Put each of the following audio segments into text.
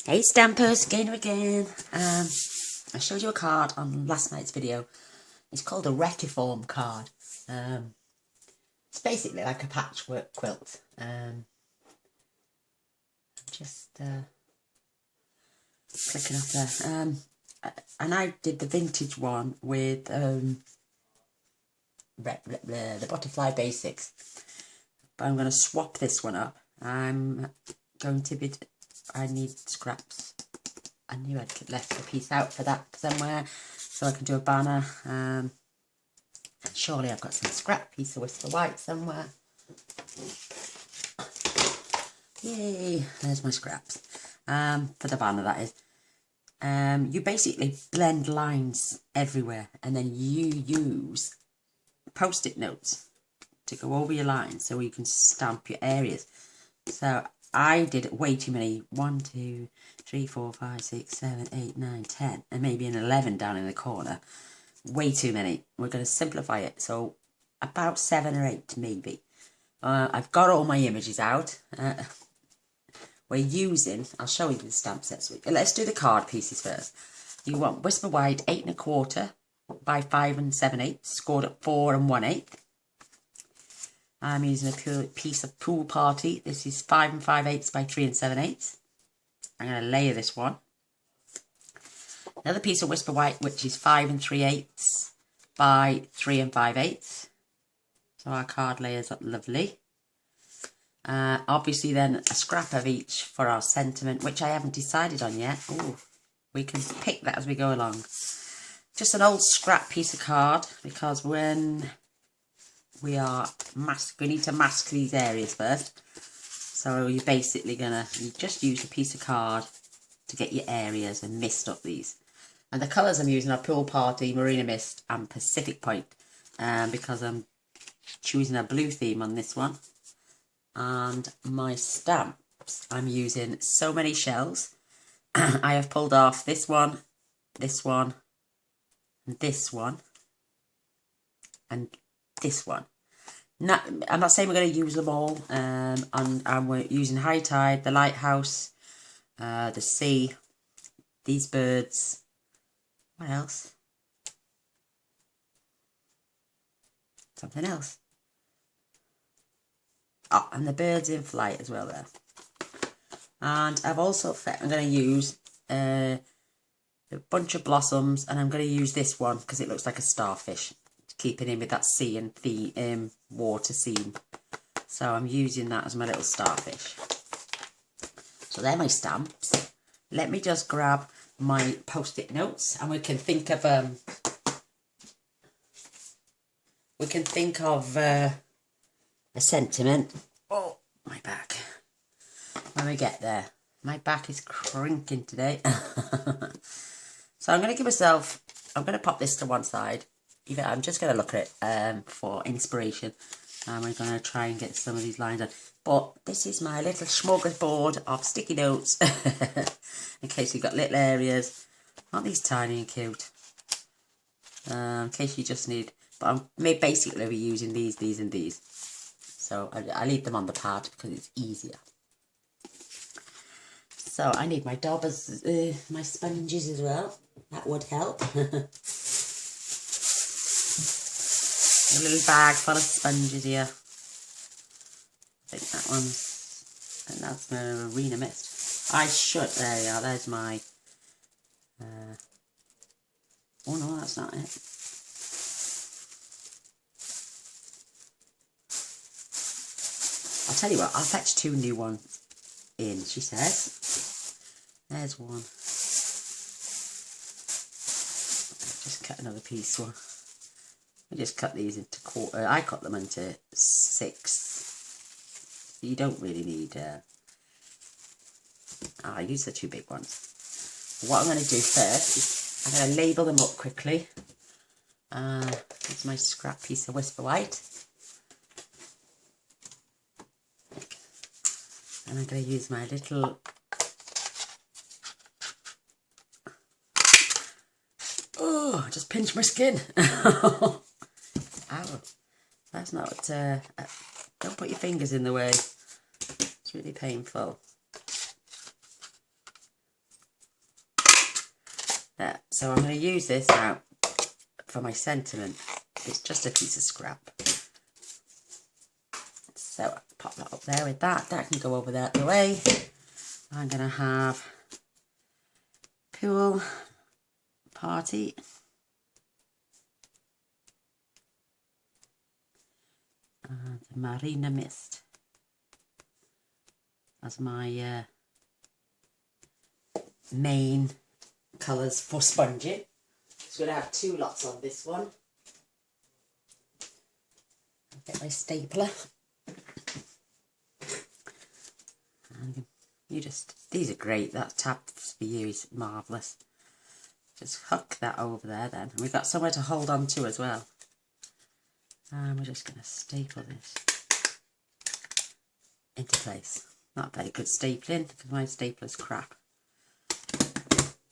Hey Stampers, again. I showed you a card on last night's video. It's called a retiform card. It's basically like a patchwork quilt. Just clicking up there. And I did the vintage one with the Butterfly Basics. But I'm going to swap this one up. I need scraps. I knew I'd left a piece out for that somewhere, so I can do a banner. Surely I've got some scrap piece of Whisper White somewhere. Yay, there's my scraps. For the banner, that is. You basically blend lines everywhere, and then you use post-it notes to go over your lines so you can stamp your areas. So I did way too many. 1, 2, 3, 4, 5, 6, 7, 8, 9, 10, and maybe an 11 down in the corner. Way too many. We're going to simplify it. So about 7 or 8 maybe. I've got all my images out. We're using, I'll show you the stamp sets. Let's do the card pieces first. You want Whisper White 8 1/4 by 5 7/8, scored at 4 1/8. I'm using a piece of Pool Party. This is 5 5/8 by 3 7/8. I'm going to layer this one. Another piece of Whisper White, which is 5 3/8 by 3 5/8. So our card layers up lovely. Obviously then a scrap of each for our sentiment, which I haven't decided on yet. Ooh, we can pick that as we go along. Just an old scrap piece of card, because when we need to mask these areas first. So you're basically you just use a piece of card to get your areas and mist up these. And the colours I'm using are Pool Party, Marina Mist and Pacific Point, because I'm choosing a blue theme on this one. And my stamps, I'm using So Many Shells. I have pulled off this one, this one, and this one, and this one. I'm not saying we're going to use them all, and we're using High Tide, the Lighthouse, the Sea, these birds. What else? Something else. Oh, and the birds in flight as well there. And I've also I'm going to use a bunch of blossoms, and I'm going to use this one because it looks like a starfish, keeping in with that sea and the water scene. So I'm using that as my little starfish. So they're my stamps. Let me just grab my post-it notes, and we can think of a sentiment. Oh, my back. When we get there. My back is crinking today. So I'm going to give myself, I'm going to pop this to one side. I'm just going to look at it for inspiration. And we're going to try and get some of these lines on. But this is my little smorgasbord of sticky notes. In case you've got little areas. Aren't these tiny and cute? In case you just need... But I'm basically be using these and these. So I leave them on the pad because it's easier. So I need my daubers, my sponges as well. That would help. A little bag full of sponges here. I think that's my Marina Mist. There we are, there's my... oh no, that's not it. I'll tell you what, I'll fetch 2 new ones in, she says. There's one. Just cut another piece one. I just cut these into quarter. I cut them into 6. You don't really need... I use the 2 big ones. What I'm going to do first is I'm going to label them up quickly. That's my scrap piece of Whisper White. And I'm going to use my little... Oh, I just pinched my skin. Ow. That's not... don't put your fingers in the way. It's really painful. There. So I'm going to use this now for my sentiment. It's just a piece of scrap. So I'll pop that up there with that. That can go over there the way. I'm going to have pool party. The Marina Mist as my main colours for sponging. So I'm going to have 2 lots on this one. I'll get my stapler. And these are great. That tab for you is marvellous. Just hook that over there then. And we've got somewhere to hold on to as well. And we're just going to staple this into place. Not very good stapling because my stapler's crap.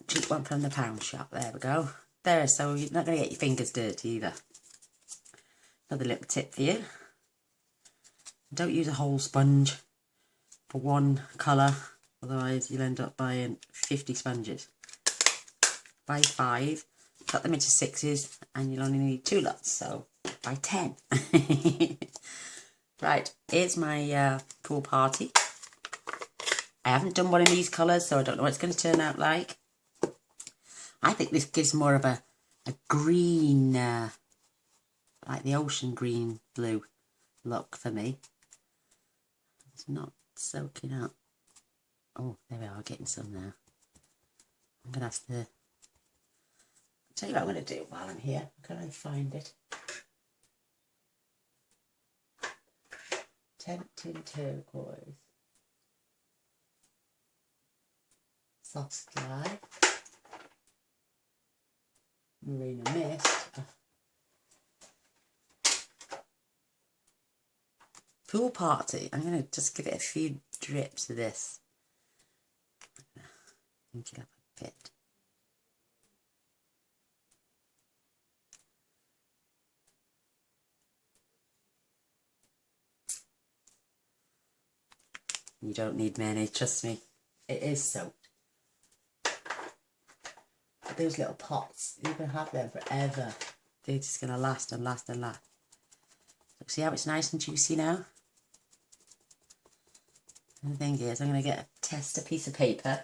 Cheap one from the pound shop. There we go. There, so you're not going to get your fingers dirty either. Another little tip for you. Don't use a whole sponge for one colour. Otherwise you'll end up buying 50 sponges. Buy 5. Cut them into 6s and you'll only need 2 lots. So buy 10. Right, here's my pool party. I haven't done one in these colours, so I don't know what it's going to turn out like. I think this gives more of a green, like the ocean green blue look for me. It's not soaking up. Oh, there we are, getting some now. I'm going to have to... I'll tell you what I'm going to do while I'm here. Can I find it? Tempting turquoise. Soft sky. Marina Mist. Pool party. I'm going to just give it a few drips of this. Ink it up a bit. You don't need many, trust me. It is soaked. But those little pots, you can have them forever. They're just going to last and last and last. Look, see how it's nice and juicy now? And the thing is, I'm going to test a piece of paper.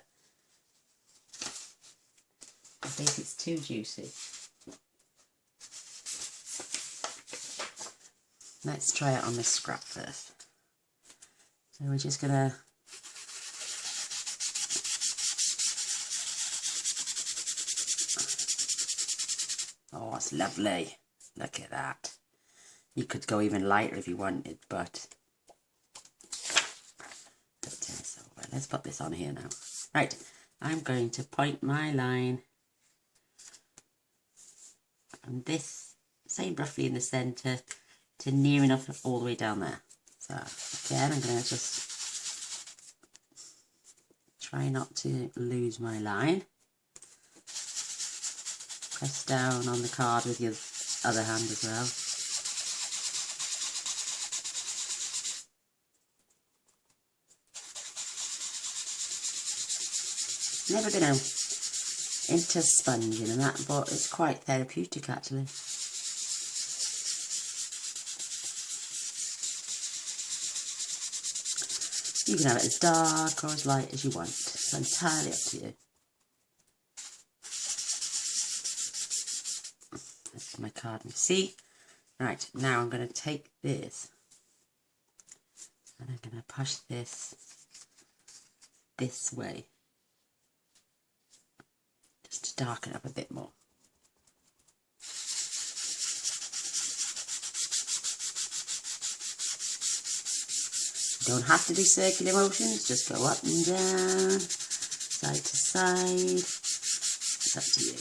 In case it's too juicy. Let's try it on this scrap first. So we're just going to oh, it's lovely. Look at that. You could go even lighter if you wanted, but let's put this on here now. Right, I'm going to point my line from this, say roughly in the centre, to near enough all the way down there. So again, I'm going to just try not to lose my line. Press down on the card with your other hand as well. Never been into sponging and that, but it's quite therapeutic actually. You can have it as dark or as light as you want. It's entirely up to you. That's my card and see. Right, now I'm going to take this and I'm going to push this way. Just to darken it up a bit more. You don't have to do circular motions, just go up and down, side to side. It's up to you.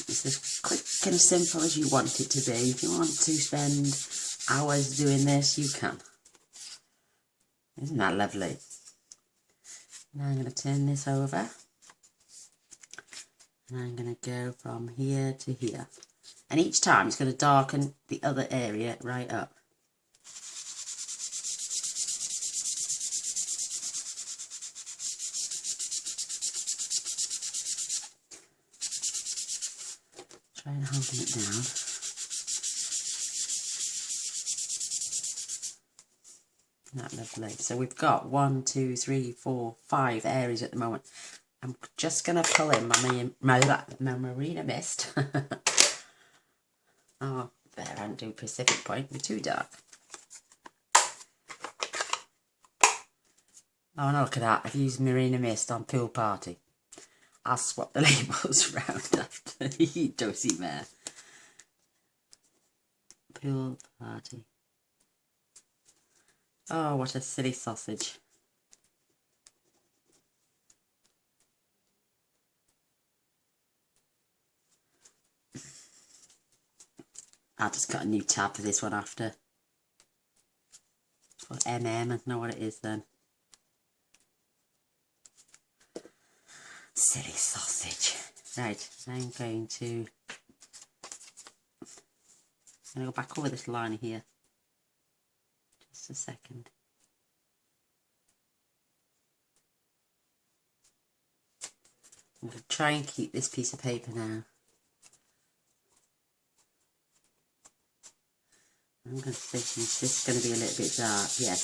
It's as quick and simple as you want it to be. If you want to spend hours doing this, you can. Isn't that lovely? Now I'm going to turn this over. And I'm going to go from here to here. And each time it's going to darken the other area right up. holding it down. That lovely. So we've got 1, 2, 3, 4, 5 areas at the moment. I'm just going to pull in my Marina Mist. Oh, there, I didn't do Pacific Point. They're too dark. Oh, no, look at that. I've used Marina Mist on Pool Party. I'll swap the labels round after the dosey mare. Pool Party. Oh, what a silly sausage. I'll just got a new tab for this one after. For MM, I know what it is then. Silly sausage. Right, I'm going to go back over this line here. Just a second. I'm going to try and keep this piece of paper now. I'm going to think this is going to be a little bit dark, yes.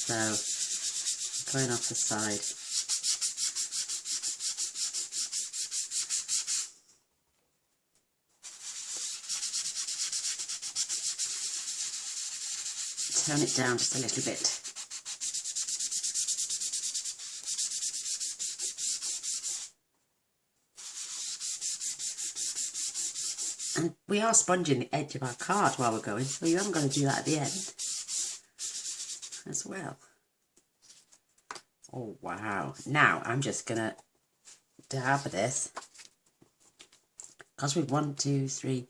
So, going off the side. Turn it down just a little bit. And we are sponging the edge of our card while we're going, so you haven't got to do that at the end as well. Oh wow. Now I'm just going to dab this, because we've 1, 2, 3,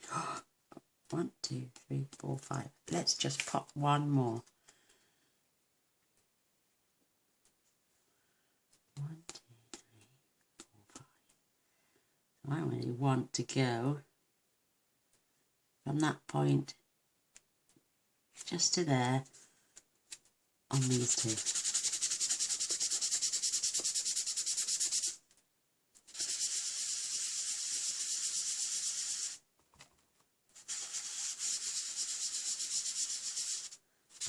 1, 2, 3, 4, 5. Let's just pop one more. 1, 2, 3, 4, 5. I really want to go from that point just to there on these two.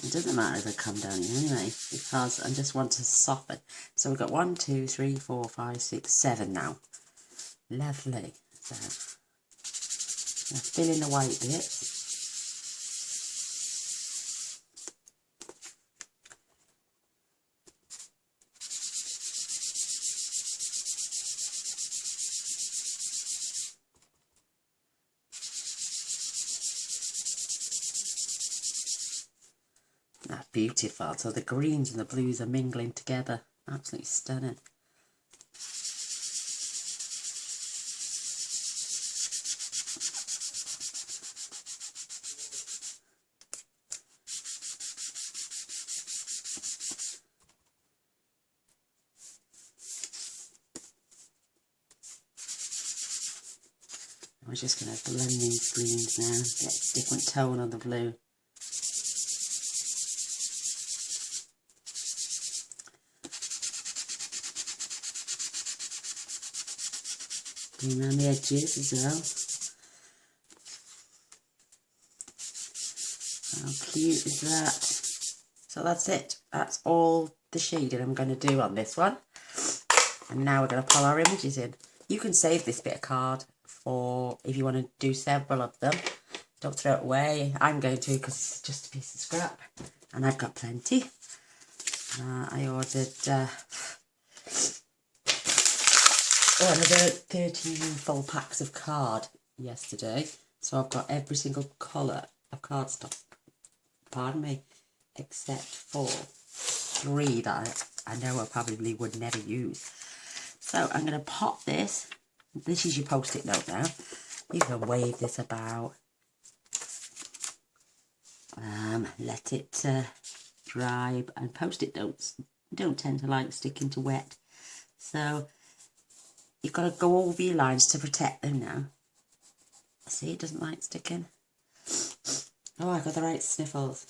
It doesn't matter if I come down here anyway, because I just want to soften. So we've got 1, 2, 3, 4, 5, 6, 7 now. Lovely. So now fill in the white bits. That's beautiful. So the greens and the blues are mingling together. Absolutely stunning. I'm just going to blend these greens now, get a different tone on the blue. Bring around the edges as well. How cute is that? So that's it. That's all the shading I'm going to do on this one. And now we're going to pull our images in. You can save this bit of card for if you want to do several of them. Don't throw it away. I'm going to, because it's just a piece of scrap. And I've got plenty. I ordered another 13 full packs of card yesterday. So I've got every single colour of cardstock. Pardon me. Except for 3 that I know I probably would never use. So I'm going to pop this. This is your post-it note now. You can wave this about. Let it dry. And post-it notes don't tend to like sticking to wet. So you've got to go over your lines to protect them now. See, it doesn't like sticking. Oh, I got the right sniffles.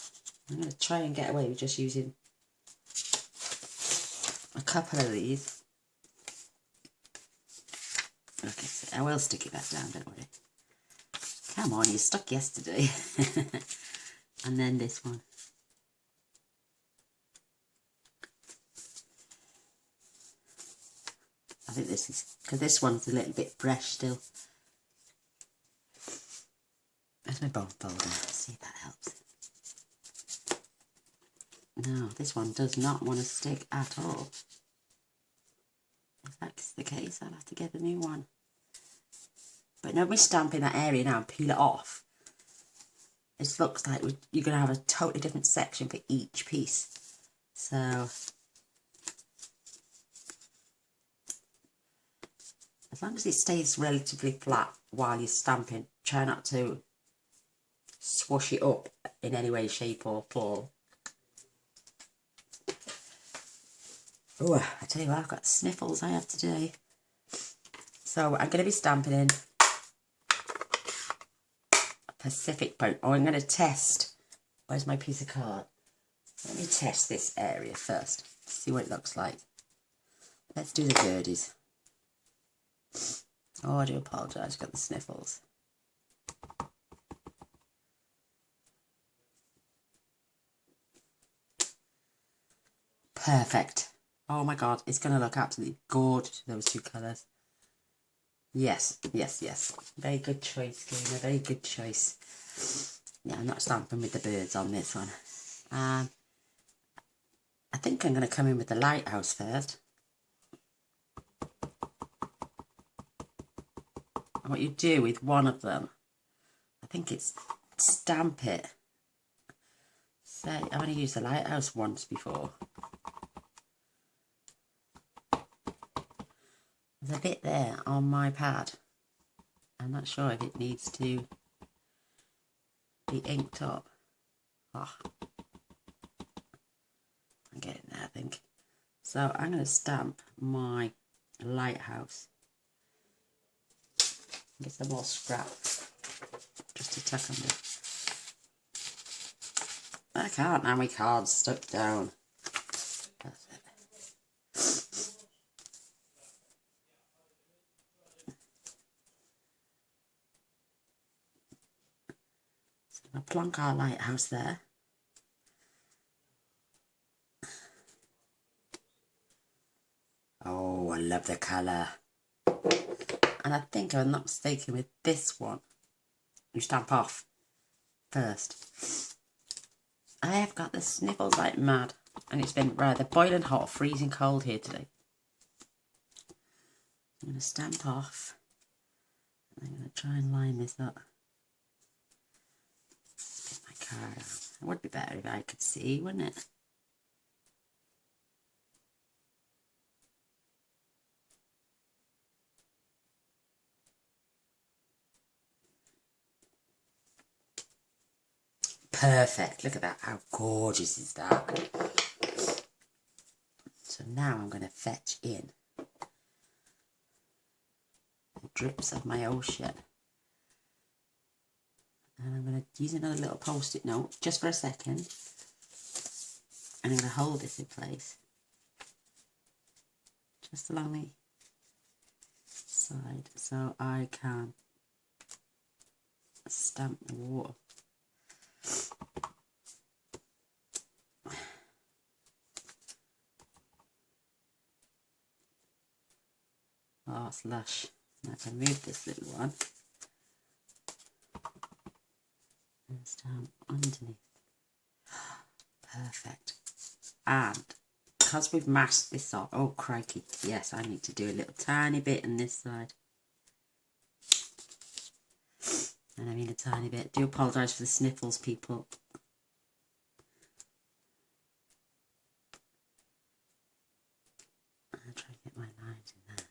I'm going to try and get away with just using a couple of these. Okay, so I will stick it back down, don't worry. Come on, you stuck yesterday. And then this one. I think this is, because this one's a little bit fresh still. There's my bone folder. See if that helps. No, this one does not want to stick at all. If that's the case, I'll have to get a new one. But no, we stamp in that area now and peel it off. It looks like you're going to have a totally different section for each piece. So, as long as it stays relatively flat while you're stamping, try not to swoosh it up in any way, shape or form. Oh, I tell you what, I've got sniffles I have today. So I'm going to be stamping in Pacific Point. Oh, I'm going to test. Where's my piece of card? Let me test this area first. See what it looks like. Let's do the birdies. Oh, I do apologise. I've got the sniffles. Perfect. Oh my God, it's going to look absolutely gorgeous, those two colours. Yes, yes, yes. Very good choice, Luna. Very good choice. Yeah, I'm not stamping with the birds on this one. I think I'm going to come in with the lighthouse first. And what you do with one of them, I think it's stamp it. Say, I've only used the lighthouse once before. There's a bit there on my pad. I'm not sure if it needs to be inked up. Oh, I'm getting there, I think. So I'm going to stamp my lighthouse. Get some more scrap just to tuck under. I can't now, my card's stuck down. That's it. So I'll plonk our lighthouse there. Oh, I love the colour. And I think I'm not mistaken with this one. You stamp off first. I have got the sniffles like mad. And it's been rather boiling hot, freezing cold here today. I'm going to stamp off. I'm going to try and line this up. Spit my card out. It would be better if I could see, wouldn't it? Perfect. Look at that. How gorgeous is that? So now I'm going to fetch in the drips of my ocean. And I'm going to use another little post-it note just for a second. And I'm going to hold this in place. Just along the side so I can stamp the water. Oh, it's lush. Now I can move this little one and stamp underneath. Perfect. And because we've masked this off, oh crikey, yes, I need to do a little tiny bit on this side. And I mean a tiny bit. Do apologise for the sniffles, people. I'll try and get my lines in there.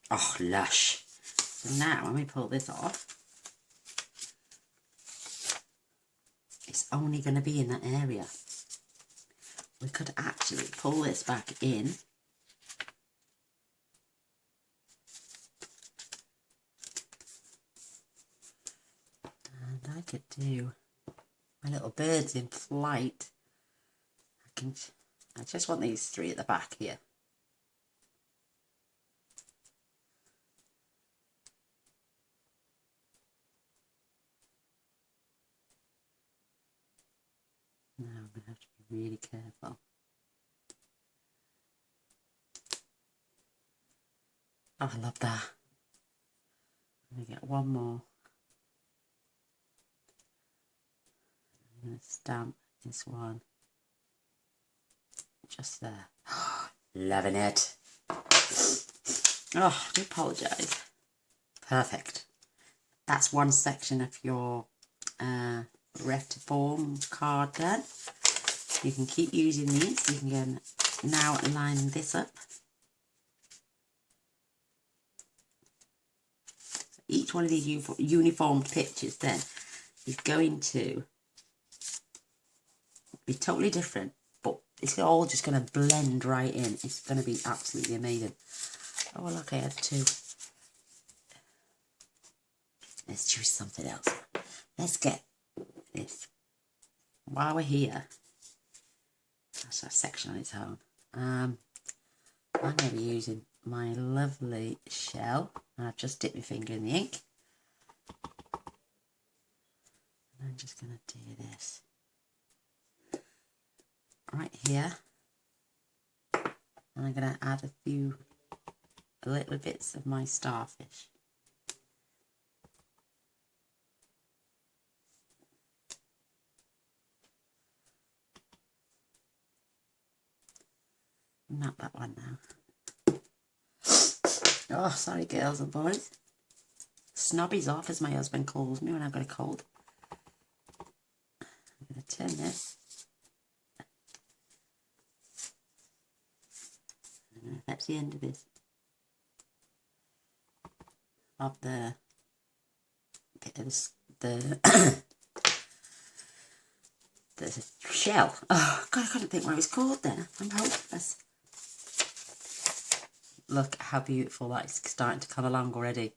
Oh, lush. So now, when we pull this off, it's only going to be in that area. We could actually pull this back in. And I could do my little birds in flight. I can I just want these 3 at the back here. Now I'm going to have to be really careful. Oh, I love that. I'm going to get one more. I'm going to stamp this one just there. Loving it. Oh, I do apologise. Perfect. That's one section of your retiform card done. You can keep using these. You can now line this up. Each one of these uniformed pictures then is going to be totally different, but it's all just going to blend right in. It's going to be absolutely amazing. Oh, look, I had 2. Let's choose something else. Let's get this. While we're here, that's a section on its own. I'm going to be using my lovely shell. I've just dipped my finger in the ink. And I'm just going to do this right here. And I'm going to add a few little bits of my starfish. Not that one now. Oh, sorry girls and boys. Snobby's off, as my husband calls me when I've got a cold. I'm going to turn this. That's the end of this. Of the bit of the there's a shell. Oh God, I couldn't think what it was called then. I'm hopeless. Look how beautiful that's starting to come along already.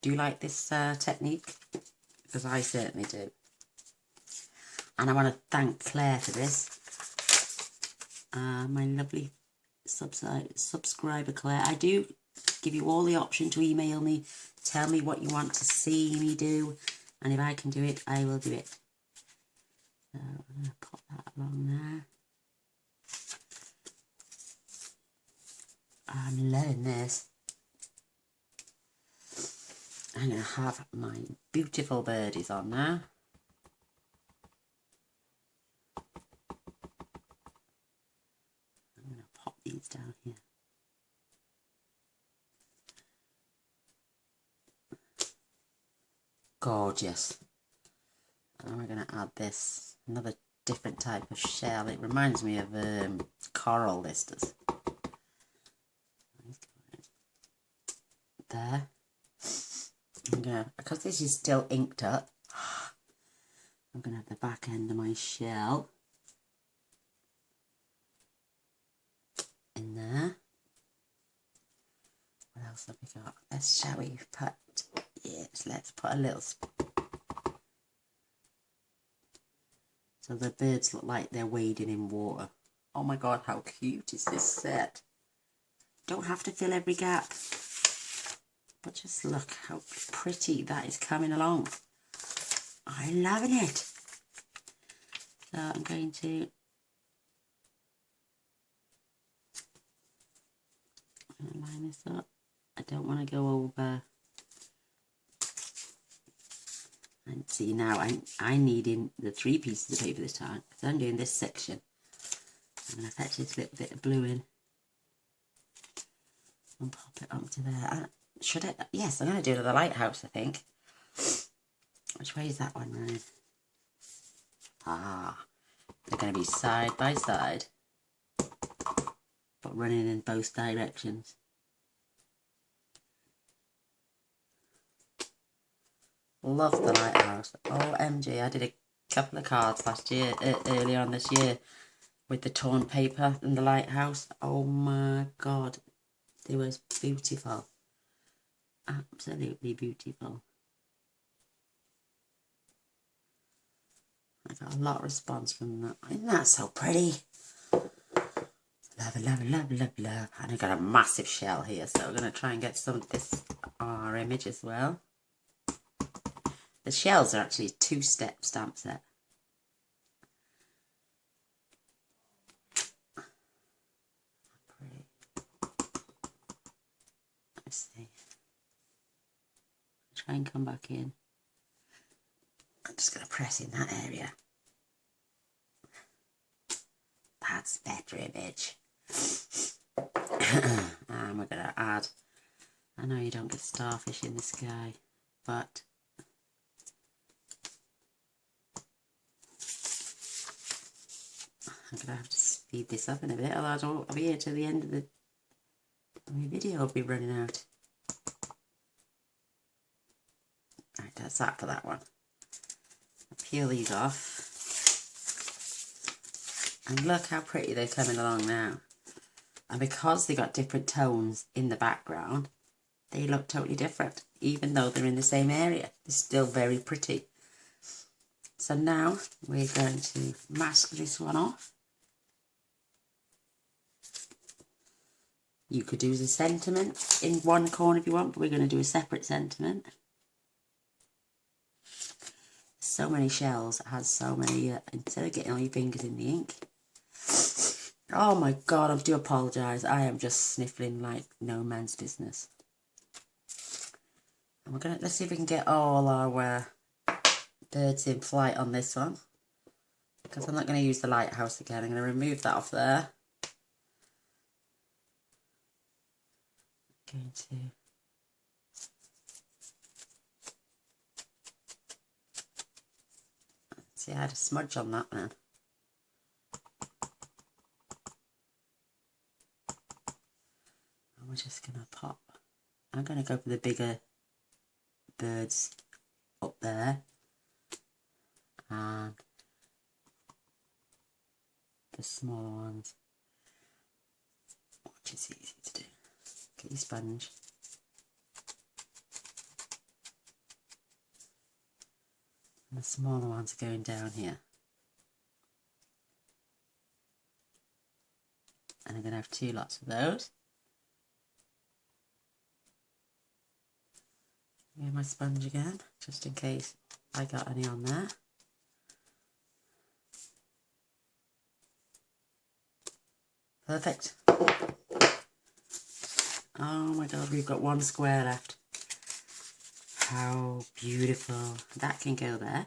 Do you like this technique? Because I certainly do. And I want to thank Claire for this. My lovely subscriber Claire. I do give you all the option to email me, tell me what you want to see me do, and if I can do it, I will do it. So I'm going to pop that along there. I'm loving this. I'm going to have my beautiful birdies on now. I'm going to pop these down here. Gorgeous. And we're going to add this, another different type of shell. It reminds me of coral, this does. There. I'm going to, because this is still inked up, I'm going to have the back end of my shell in there. What else have we got? Shall we put, yes, let's put a little, so the birds look like they're wading in water. Oh my God, how cute is this set? Don't have to fill every gap, but just look how pretty that is coming along. I'm loving it. So I'm going to line this up. I don't want to go over. And see now, I'm needing the 3 pieces of paper this time, because I'm doing this section. I'm going to fetch this little bit of blue in and pop it onto there. Should I? Yes, I'm going to do another lighthouse, I think. Which way is that one running? Ah, they're going to be side by side, but running in both directions. Love the lighthouse. OMG, I did a couple of cards last year, earlier on this year, with the torn paper and the lighthouse. Oh my God, it was beautiful. Absolutely beautiful. I got a lot of response from that. Isn't that so pretty? Love, love, love, love, love. And I've got a massive shell here, so we're going to try and get some of this on our image as well. The shells are actually a 2-step stamp set. Let's see. Try and come back in. I'm just going to press in that area. That's better image. And we're going to add, I know you don't get starfish in the sky, but I'm going to have to speed this up in a bit, otherwise I'll be here till the end of the video. Will be running out. Right, that's that for that one. I'll peel these off. And look how pretty they're coming along now. And because they got different tones in the background, they look totally different. Even though they're in the same area, they're still very pretty. So now we're going to mask this one off. You could do the sentiment in one corner if you want, but we're going to do a separate sentiment. So many shells, it has so many, instead of getting all your fingers in the ink. Oh my god, I do apologise, I am just sniffling like no man's business. And we're gonna, let's see if we can get all our birds in flight on this one. Because I'm not going to use the lighthouse again, I'm going to remove that off there. I'm going to see, I had a smudge on that one. And we're just going to pop. I'm going to go for the bigger birds up there. And the smaller ones, which is easy to do. Get your sponge. And the smaller ones are going down here. And I'm going to have 2 lots of those. Here's my sponge again, just in case I got any on there. Perfect. Oh my god, we've got 1 square left. How beautiful. That can go there.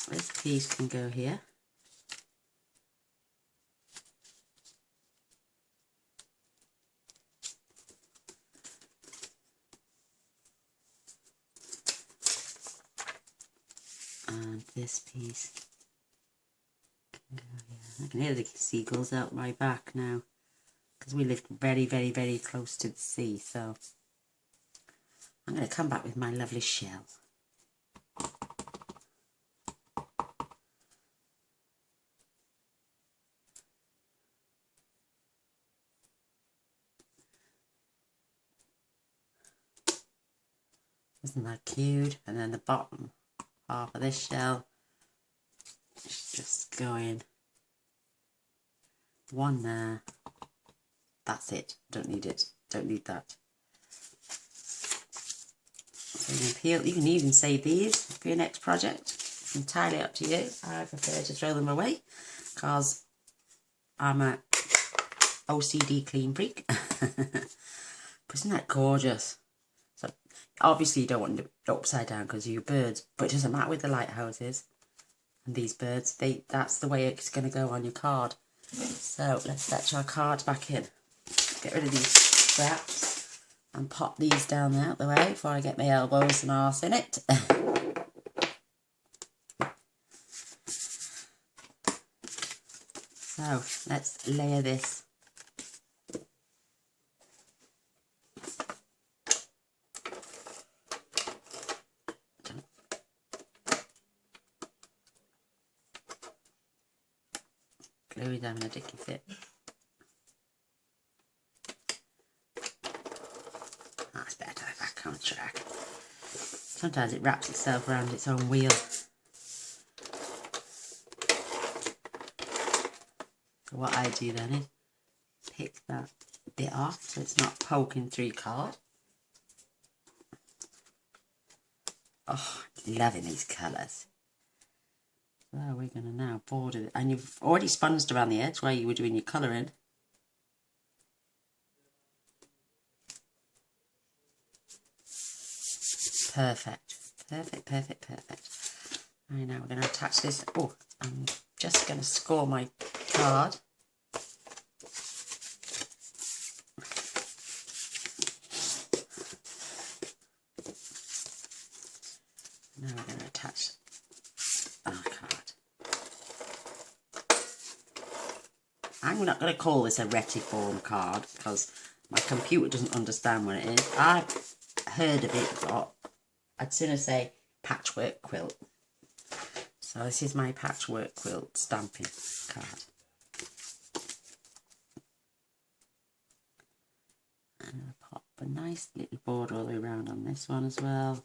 This piece can go here. And this piece can go here. I can hear the seagulls out my back now, because we live very, very, very close to the sea, so I'm going to come back with my lovely shell. Isn't that cute? And then the bottom half of this shell is just going 1 there. That's it. Don't need it. Don't need that. So you can peel. You can even save these for your next project. It's entirely up to you. I prefer to throw them away because I'm a OCD clean freak. But isn't that gorgeous? So obviously you don't want it upside down because of your birds, but it doesn't matter with the lighthouses and these birds. That's the way it's going to go on your card. So let's fetch our card back in. Get rid of these scraps and pop these down out the way before I get my elbows and arse in it. So let's layer this. Glue down in a dicky fit. That's better, back on track. Sometimes it wraps itself around its own wheel. So what I do then is pick that bit off so it's not poking through card. Oh, loving these colours. So we're going to now border it. And you've already sponged around the edge where you were doing your colouring. Perfect. Perfect, perfect, perfect. Right, now we're going to attach this. Oh, I'm just going to score my card. Now we're going to attach our card. I'm not going to call this a retiform card because my computer doesn't understand what it is. I've heard of it, but I'd sooner say patchwork quilt. So this is my patchwork quilt stamping card. And I'll pop a nice little border all the way around on this one as well.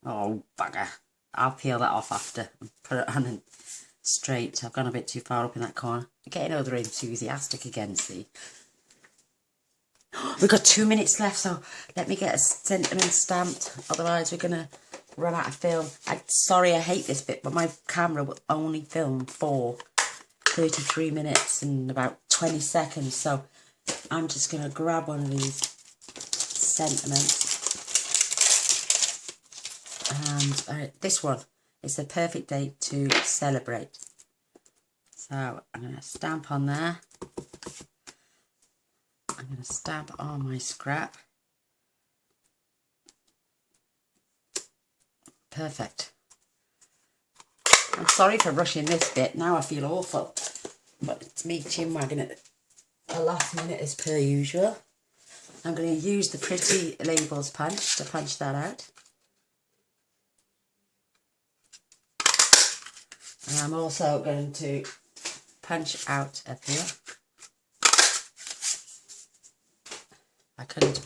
Oh, bugger. I'll peel that off after and put it on and straight. I've gone a bit too far up in that corner. I'm getting over enthusiastic again, see. We've got 2 minutes left, so let me get a sentiment stamped. Otherwise, we're going to run out of film. Sorry, I hate this bit, but my camera will only film for 33 minutes and about 20 seconds. So I'm just going to grab one of these sentiments. And this one is the perfect day to celebrate. So I'm going to stamp on there. I'm going to stamp on my scrap. Perfect. I'm sorry for rushing this bit. Now I feel awful. But it's me chin-wagging at the last minute as per usual. I'm going to use the Pretty Labels punch to punch that out. And I'm also going to punch out up here. I could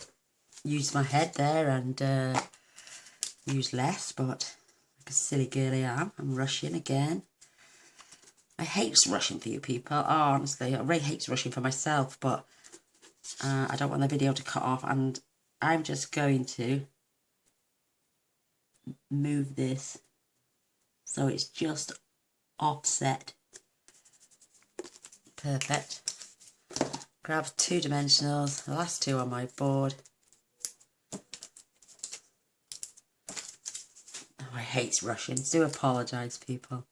use my head there and use less, but like a silly girl I am, I'm rushing again. I hate rushing for you people. Oh, honestly, I really hate rushing for myself, but I don't want the video to cut off, and I'm just going to move this so it's just offset. Perfect. Grab 2 dimensionals, the last 2 on my board. Oh, I hate rushing. Do apologise, people.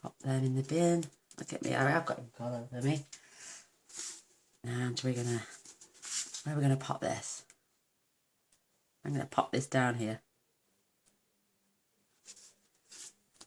Pop them in the bin. Look at me, I've got them all over me. And where are we gonna pop this? I'm gonna pop this down here.